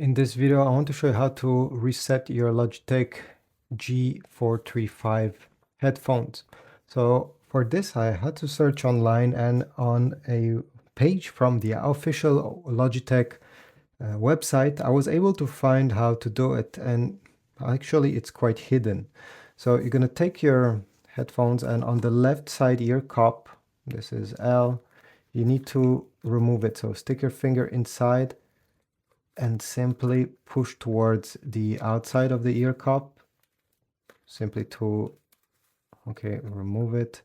In this video, I want to show you how to reset your Logitech G435 headphones. So for this, I had to search online, and on a page from the official Logitech website, I was able to find how to do it, and actually it's quite hidden. So you're going to take your headphones, and on the left side ear cup, this is L, you need to remove it. So stick your finger inside and simply push towards the outside of the ear cup, simply to, remove it.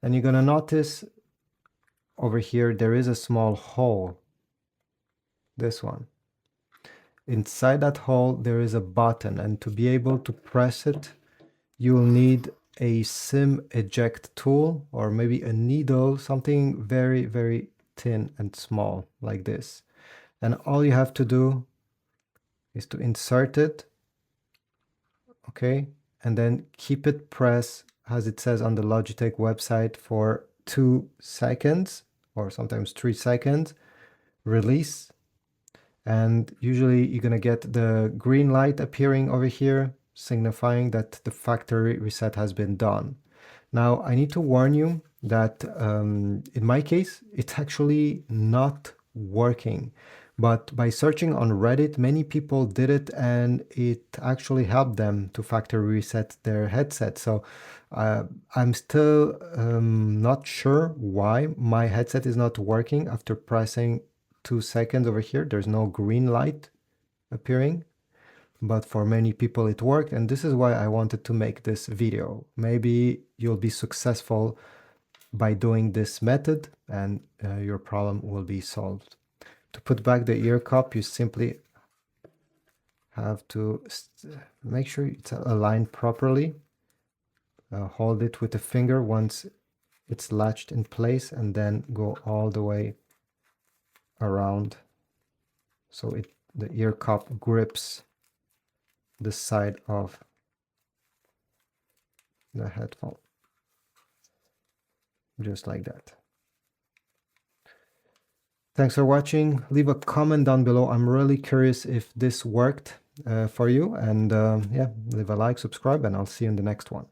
And you're gonna notice over here, there is a small hole, this one. Inside that hole, there is a button, and to be able to press it, you'll need a SIM eject tool, or maybe a needle, something very, very thin and small like this. And all you have to do is to insert it, okay, and then keep it pressed, as it says on the Logitech website, for 2 seconds or sometimes 3 seconds, release, and usually you're gonna get the green light appearing over here, signifying that the factory reset has been done. Now, I need to warn you that in my case, it's actually not working. But by searching on Reddit, many people did it, and it actually helped them to factory reset their headset. So I'm still not sure why my headset is not working after pressing 2 seconds over here. There's no green light appearing, but for many people it worked, and this is why I wanted to make this video. Maybe you'll be successful by doing this method, and your problem will be solved. To put back the ear cup, you simply have to make sure it's aligned properly. Hold it with the finger once it's latched in place, and then go all the way around so the ear cup grips the side of the headphone, just like that. Thanks for watching. Leave a comment down below. I'm really curious if this worked for you. And yeah, leave a like, subscribe, and I'll see you in the next one.